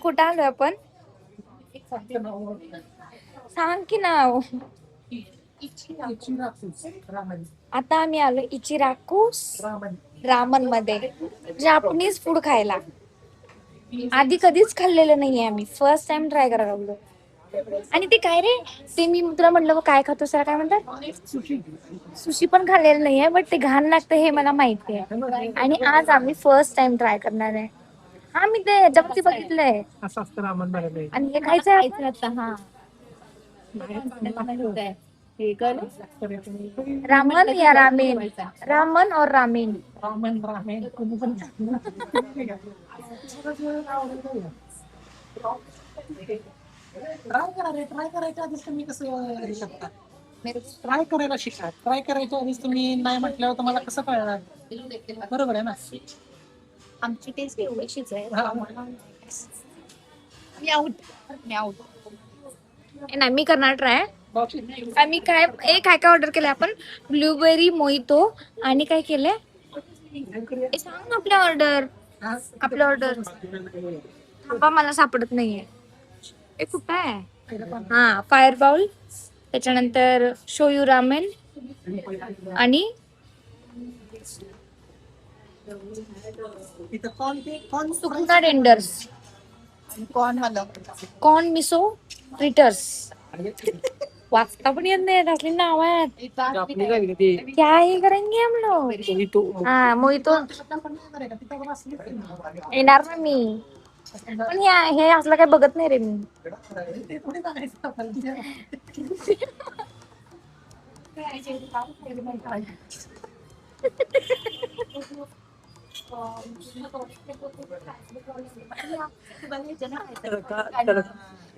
कुठं आलोय आपण? सांग की नाव. आता आम्ही आलो इचिराकू रामन मध्ये, जापनीज फूड खायला. आधी कधीच खाल्लेलं नाहीये आम्ही, फर्स्ट टाइम ट्राय करायला लागलो. आणि ते काय रे, ते मी तुला म्हटलं काय खातो सर, काय म्हणतात, सुशी पण खाल्लेलं नाहीये, बट ते घाण लागतं हे मला माहिती आहे. आणि आज आम्ही फर्स्ट टाइम ट्राय करणार आहे. हा मी ते ह्याच्यावरती बघितलंय आणि हे खायचंय आता. हा रामन या रामेन, रामन और रामेन. ट्राय करायच्या आधीच तुम्ही कसं हे शकता? ट्राय करायला शिका. ट्राय करायच्या आधीच तुम्ही नाही म्हटल्यावर तुम्हाला कसं कळणार? बरोबर आहे ना. आमची टेस्ट एवढीशीच आहे. नाही मी करणार ट्राय. आम्ही काय काय ऑर्डर केलंय आपण? ब्लूबेरी मोहितो आणि काय केलंय? सांग ना आपल्या ऑर्डर. आपलं ऑर्डर थांबा, मला सापडत नाहीये. हे कुठं आहे? हा, फायर बाउल, त्याच्यानंतर शोयू रामेन आणि सुकुना टेंडर्स, कॉर्न मिसो फ्रिटर्स. वाचता पण येत नाही, असली नाव आहेत. क्या हे करेंगे हम लोग? हा मोहितो येणार ना मी, पण हे असलं काय बघत नाही रे मी.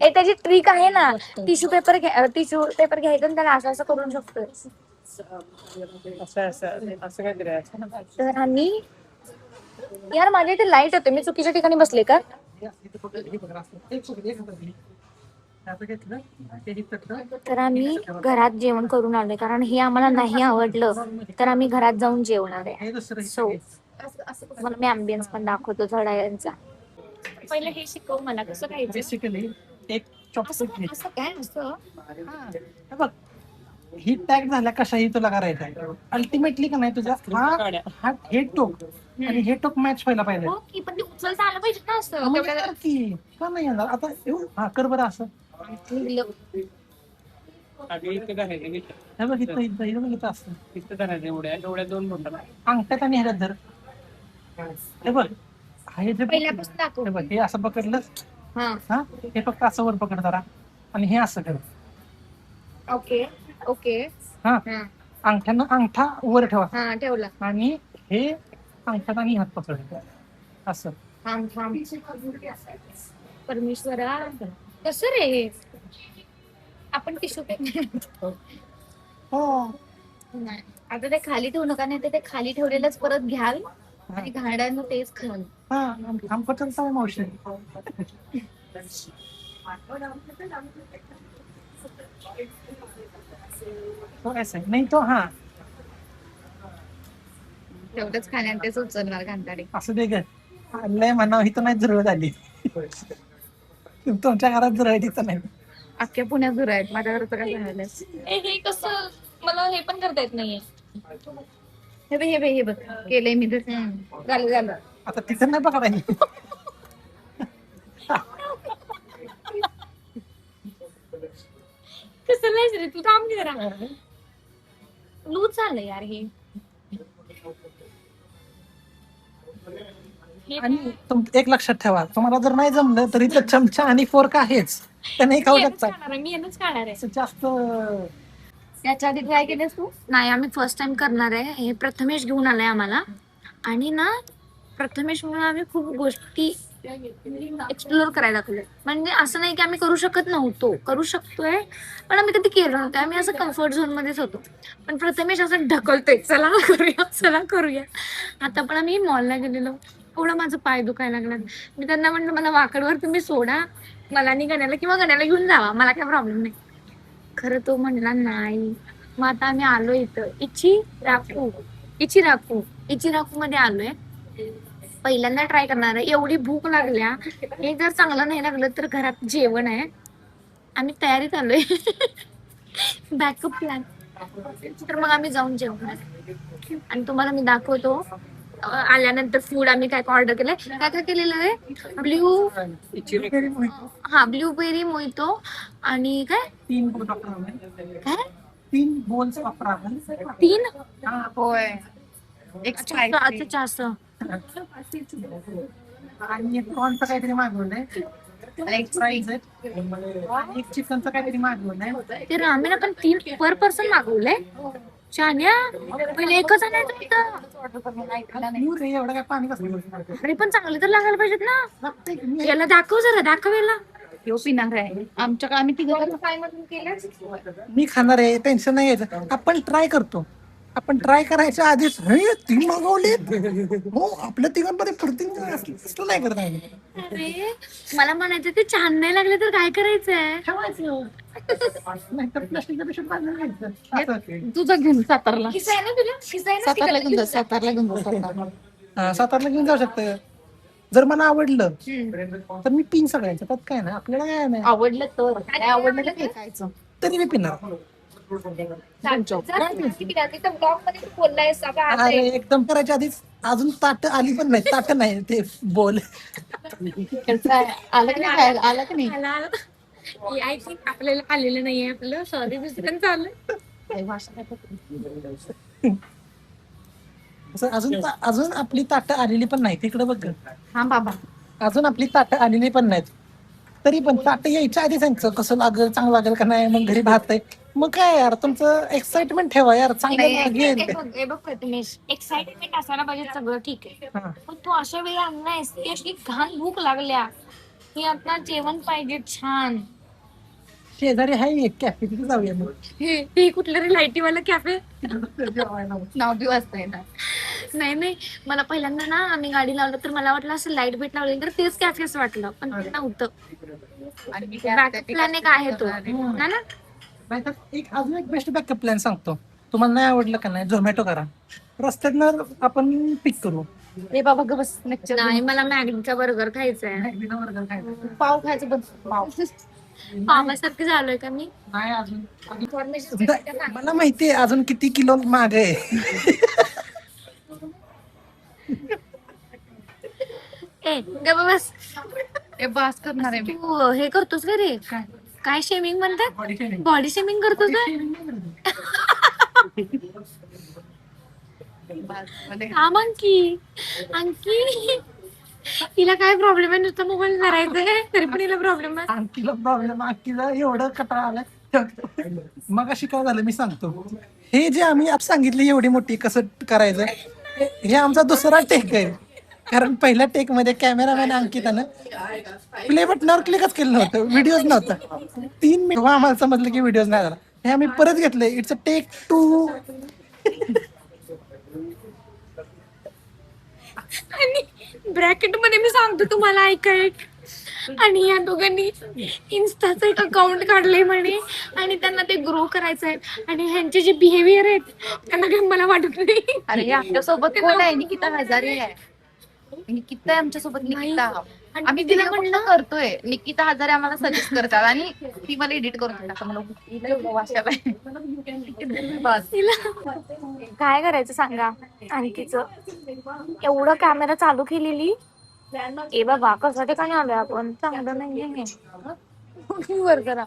त्याची ट्रिक आहे ना, टिश्यू पेपर घ्यायचं आणि त्याला असं असं करू शकतोय. तर आम्ही, यार माझ्या इथे लाईट होते, मी चुकीच्या ठिकाणी बसले का? तर आम्ही घरात जेवण करून आलोय, कारण हे आम्हाला नाही आवडलं, तर आम्ही घरात जाऊन जेवणार आहे. सो मला मी अँबियन्स पण दाखवतो थोडा यांचा. पहिलं हे शिकव मला कसं खायचं. बेसिकली एक चॉकलेट असं काय असं? बघ, ही टॅग झाल्या कशाही तुला करायचं आहे. अल्टिमेटली का नाही तुझा हा हे टोक आणि हे टोक मॅच व्हायला पाहिजे. हो की, पण ते उचलता आलं पाहिजे ना असं. मग कर की, का नाही येणार आता? हा कर बरं असं. हे बघ इथं इथं इथं इथं असतं. एवढ्या दोन बोटाला अंगठ्यात आणि ह्याच्यात धर. हे बघ, हे जे पहिल्यापासून दाखव. हे बघ, हे असं पकडलं. हा, हे फक्त असं वर पकड जरा आणि हे असं कर. Okay okay. हा, अंगठ्यानं अंगठा वर ठेवा. हा ठेवला. आणि हे अंगठ्यात आणि हात पकड असं. परमेश्वरा, कसं रे? आपण टिश्यू पेपर हो नाही, आता ते खाली ठेवू नका, नाही ते खाली ठेवलेलंच परत घ्याल आणि घाण्यानं तेच खाल. हा, आमचं काय मावशी नाही तो. हा, तेवढंच खाण्यात तेच उचलणार घाणताडे. असं दे ग, लय म्हणावं इथं नाही जुरवत आली. तुमच्या घरात जुरवत इथं नाही. अख्ख्या पुण्यात दूर आहेत, माझ्या घरचं काय झालं? हे कसं, मला हे पण करता येत नाहीये. हे बघ केलंय मी. झालं आता तिथं नाही पकडायची. कसं नाही रे, तू थांब की जरा. लूज झालं यार हे. आणि एक लक्षात ठेवा, तुम्हाला जर नाही जमलं तरी तर चमचा आणि फोर्क आहेच, त्याने खाऊ शकता. मी येणंच खाणार आहे जास्त. याच्या आधी ट्राय केलेस तू? नाही, आम्ही फर्स्ट टाइम करणार आहे. हे प्रथमेश घेऊन आलाय आम्हाला, आणि ना प्रथमेश म्हणून आम्ही खूप गोष्टी एक्सप्लोर करायला लागलोय. म्हणजे असं नाही की आम्ही करू शकत नव्हतो, करू शकतोय, पण आम्ही कधी केलं नव्हतं. आम्ही असं कम्फर्ट झोन मध्येच होतो. पण प्रथमेश असं ढकलतोय, चला करूया. आता पण आम्ही मॉलला गेलेलो, एवढं माझं पाय दुखायला लागला. मी त्यांना म्हणलं मला वाकडवर तुम्ही सोडा, मला नाही गण्याला किंवा गण्याला घेऊन जावा, मला काय प्रॉब्लेम नाही. खरं तो म्हणला नाही. मग आता आम्ही आलो इथं इचिराकू मध्ये आलोय. पहिल्यांदा ट्राय करणार आहे. एवढी भूक लागल्या, हे जर चांगलं नाही लागलं तर घरात जेवण आहे. आम्ही तयारी चालू आहे. Backup plan. तर मग आम्ही जाऊन जेवणार आणि तुम्हाला मी दाखवतो आल्यानंतर फूड आम्ही काय काय ऑर्डर केलंय. काय काय केलेलं आहे? ब्लूबेरी मोहितो आणि काय 3 बोल वापरा. काय 3 बोल्स वापरा. 3 होय एक स्पायसी अच्छा असं. आणि एक प्रॉनचं काहीतरी मागवलंय. एक फ्राईज आहे. आणि एक चिकनचं काहीतरी मागवलंय. ते रामेन आपण 3 पर पर्सन मागवलंय. शान्या पहिले एकच आणायचं होतं. पिऊ रे, एवढं काय पाणी कसं अरे पण चांगले तर लागायला पाहिजेत ना. याला दाखव जरा, दाखव याला. ह्यो पिणार आहे आमच्या आम्ही तिघं काय मधून केलं? मी खाणार आहे, टेन्शन नाही घ्यायचं. आपण ट्राय करतो. आपण ट्राय करायच्या आधीच हे 3 मागवले हो आपल्या तिघांमध्ये प्रत्येक असलं नाही करत आम्ही. अरे मला म्हणायचं ते छान नाही लागले तर काय करायचंय? ठेवायचं. नाहीतर प्लास्टिकच्या पिशवीत बांधून घ्यायचं. असं. तुझं घेऊन सातारला किस्सा आहे ना तुला? किस्सा आहे ना? सातारला घेऊन जा सातारला घेऊन जा सातारला. सातारला घेऊन जाऊ शकतं. जर मला आवडलं हम्म. तर मी पिन सगळ्यांचं. त्यात काय ना, आपल्याला काय नाही. आवडलं तर काय आवडलं तर फेकायचं. तरी मी पिणार. अरे एकदम करायच्या आधीच अजून ताट आली पण नाही. ताट नाही ते बोल. काय आलं की नाही खायला? आलं की नाही? आय थिंक आपल्याला आलेलं नाहीये आपलं. सॉरी दुसऱ्यांचं आलं. काय भाषा काय पकडली? असं अजून आपली ताटं आलेली पण नाही. तिकडे बघ. हा बाबा अजून आपली ताटं आलेली पण नाहीत. तरी पण ताटं यायच्या आधी सांगचं कसं लागेल, चांगलं लागेल का नाही. मग घरी भात आहे. मग काय यार, तुमचं एक्साइटमेंट ठेवा यार. चांगलं लागेल. हे बघ प्रथमेश, एक्साइटमेंट असायला पाहिजे, सगळं ठीक आहे. हा. पण तू अशा वेळी आणलायस ती अशी घाण भूक लागल्या की आता जेवण पाहिजे छान. शेजारी आहे एक कॅफे, तिथे जाऊया मग. हे कुठलं रे लाईटीवाला कॅफे? नाव बी वाचता ना. नाही मला पहिल्यांदा ना आम्ही गाडी लावलं तर मला वाटलं असं लाईट बीट लावली तर तेच कॅफेच वाटलं, पण ते नव्हतं. आणि मी बॅकअप प्लॅन एक आहे तो ना. नाहीतर अजून एक बेस्ट बॅकअप प्लॅन सांगतो. तुम्हाला नाही आवडलं का नाही, झोमॅटो करा. रस्त्यातनं आपण पिक करू. रे बाबा ग बस लेक्चर नाही मला मॅगीचा बर्गर खायचा आहे. पाव खायचं बंद पाव. पावासारखं झालोय का मी? नाही अजून. मला माहितीये अजून किती किलो मागे आहे. ए ग बस. ए बास करणार आहे मी. तू हे करतोस का रे? काय शेमिंग म्हणतात? बॉडी शेमिंग करतोस का? थांब अंकी तिला काय प्रॉब्लेम आहे? नुसतं मोबाईल करायचंय तरी पण हिला प्रॉब्लेम आहे. आणखीला प्रॉब्लेम, आणखीला एवढं कटाळा आलाय. मग अशी काय झालं मी सांगतो. हे जे आम्ही आप सांगितले एवढी मोठी कसं करायचं, हे आमचा दुसरा टेक आहे. कारण पहिल्या टेक मध्ये कॅमेरामॅन अंकितानं प्ले बटनावर क्लिकच केलं नव्हतं, व्हिडिओज नव्हता. 3 मिनिट आम्हाला समजलं की व्हिडिओज नाही झाला. हे आम्ही परत घेतले. It's a take 2. आणि ब्रॅकेट मध्ये मी सांगतो तुम्हाला ऐकाय. आणि या दोघांनी इन्स्टाचं एक अकाउंट काढलंय म्हणे आणि त्यांना ते ग्रो करायचं आहे. आणि ह्यांचे जे बिहेवियर आहेत त्यांना काही मला वाटत नाही. अरे आमच्या सोबत कोण आहे? निकिता हजारे आहे. निकिता आहे आमच्या सोबत. निकिता आणि आम्ही तिला तिला म्हणलं करतोय. निकिता हजारे आम्हाला सजेस्ट करतात आणि ती मला एडिट करून टाकतात. मला वाशाला बस. तिला काय करायचं सांगा. आणखीच एवढं कॅमेरा चालू केलेली. ए बाबा कसं ठिकाणी आलोय आपण, चांगलं नाही वर जरा.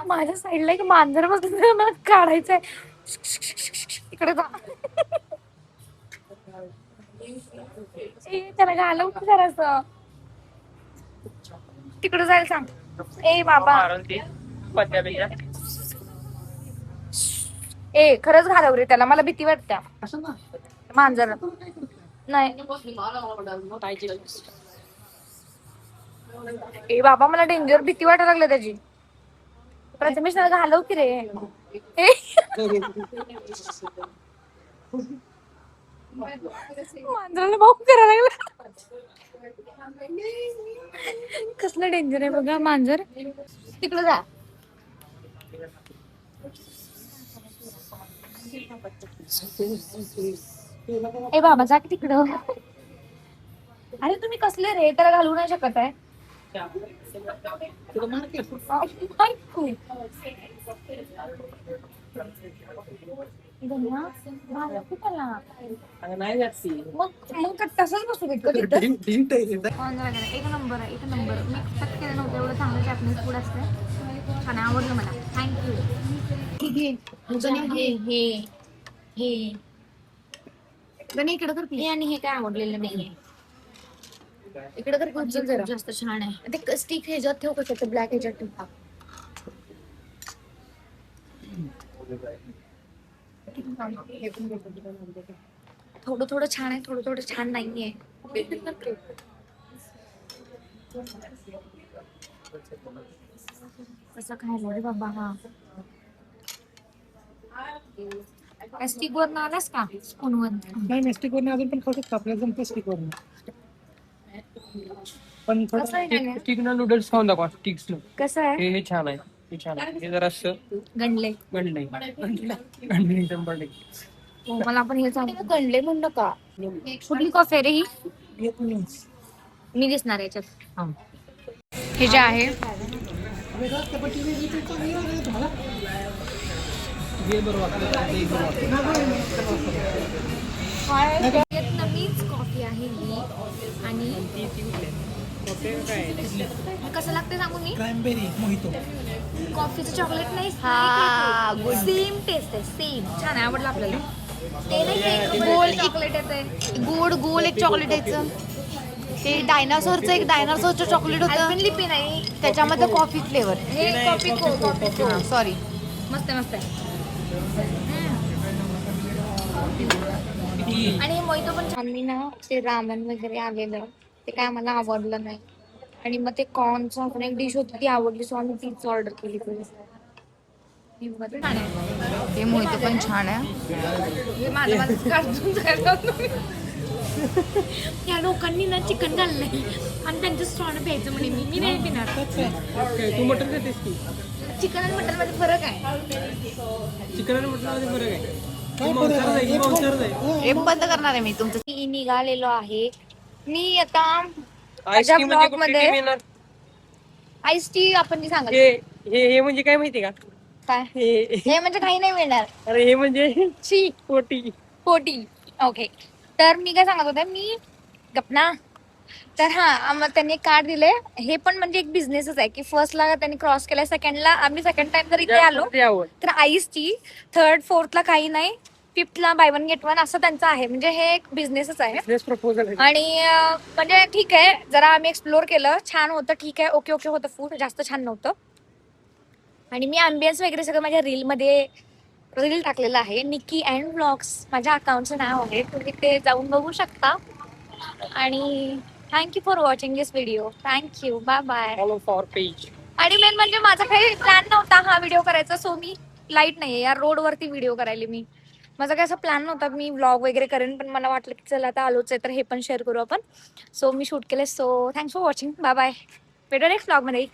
माझ्या साईडला एक मांजर बसलं मला काढायचंय. इकडे जा. त्याला घालव की जरासं. तिकडे जायला सांग. ए बाबा ए खरंच घालव रे त्याला, मला भीती वाटत्या मांजर. नाही ए बाबा मला डेंजर भीती वाटायला लागली त्याची. प्रथमेश त्याला घालव की रे. मांजराला भाऊ करायला लागला. कसलं डेंजर आहे बघा मांजर. तिकडं जा. ए बाबा जा की तिकडं. अरे तुम्ही कसले रे, त्याला घालू नाही शकत आहे. मग तसंच बसू देत का तिथं? एक नंबर आहे, एक नंबर. मी एक्सपेक्ट केलं नव्हतं एवढं चांगलं जॅपनीज फूड असतं. छान आवडलं मला. थँक्यू. हे गणी इकडे कर हे, आणि हे काय आवडलेलं नाहीये. इकडे कर खूप जरा जास्त छान आहे. ते स्टिक ह्याच्यात ठेव, कसं ब्लॅक ह्याच्यात ठेव. थोडं थोडं छान आहे, थोडं थोडं छान नाहीये. कसं खायला रे बाबा हा. स्टिक वर आलास का स्पून वर? नाही स्टिक वर अजून पण खाऊ शकतो, आपल्याला जमतं स्टिक वर. पण कसं आहे गण्या? स्टिक ना नूडल्स खाऊन दाखवा. स्टिक्स न कसं आहे? हे छान आहे, हे छान आहे. हे जरा असं गणले. गंड नाही शंभर टक्के. हो, मला पण हे चांगलं गणले म्हणलं का. कुठली कॉफी आहे रे ही? मी दिसणार याच्यात. हे जे आहे व्हिएतनामीज कॉफी आहे ही. आणि कसं लागतं सांगू मी? Cranberry mojito. कॉफीचं चॉकलेट नाही, सेम टेस्ट आहे, सेम. छान आहे, आवडलं आपल्याला. ते नाही गोल चॉकलेट येते, गोड गोल एक चॉकलेट यायचं. ते डायनासोरचं एक डायनासोरचं चॉकलेट होतं, लिपी नाही. त्याच्यामध्ये कॉफी फ्लेवर. हे कॉफी सॉरी, मस्त आहे, मस्त आहे. आणि मोहितो पण छान. मी ना ते रामन वगैरे आलेलं ते काय मला आवडलं नाही. आणि मग ते कॉर्नचं आपण एक डिश होती ती आवडली, सो आम्ही तीच ऑर्डर केली. ते मोहिते पण छान आहे. या लोकांनी ना चिकन घाललंय आणि त्यांचं स्टॉल प्यायचं म्हणे. मी नाही पिणार. तू मटन खातेस की? चिकन आणि मटन मध्ये फरक आहे. चिकन आणि मटन मध्ये फरक आहे. ही मांसाहार आहे, ही मांसाहार आहे. हे बंद करणार आहे मी तुमचं. मी निघालेलो आहे. मी आता आईस्क्रीम म्हणजे ब्लॉग मध्ये कुठली मिळणार? आईस टी आपण ती सांगत. हे म्हणजे काय माहिती का? काय हे म्हणजे काही नाही मिळणार. अरे हे म्हणजे ची पोटी. ओके. तर मी काय सांगत होते, मी गपना. तर मग त्यांनी कार्ड दिले. हे पण म्हणजे एक बिझनेसच आहे की फर्स्टला त्यांनी क्रॉस केलाय, सेकंडला आम्ही सेकंड टाइम जर इथे आलो तर आईस टी, थर्ड फोर्थला काही नाही, फिफ्थला बाय वन गेट वन असं त्यांचं आहे. म्हणजे हे एक बिझनेसच आहे. बिझनेस प्रपोजल आहे. आणि म्हणजे ठीक आहे, जरा आम्ही एक्सप्लोर केलं, छान होतं, ठीक आहे, ओके होतं. फूड जास्त छान नव्हतं. आणि मी अँबियन्स वगैरे सगळं माझ्या रील टाकलेलं आहे. निकी अँड व्लॉग्स माझ्या अकाउंटचं नाव आहे, तुम्ही ते जाऊन बघू शकता. आणि thank you for watching this video. Thank you, bye bye. Follow for page. आणि मेन म्हणजे माझा काही प्लॅन नव्हता हा व्हिडिओ करायचा, सो मी लाईट नाहीये या रोडवरती व्हिडिओ करायला. माझा काय असा प्लॅन नव्हता मी व्लॉग वगैरे करेन, पण मला वाटलं की चला आता आलोच आहे तर हे पण शेअर करू आपण. सो मी शूट केले. So thanks for watching, bye bye. भेटू नेक्स्ट व्लॉग मध्ये.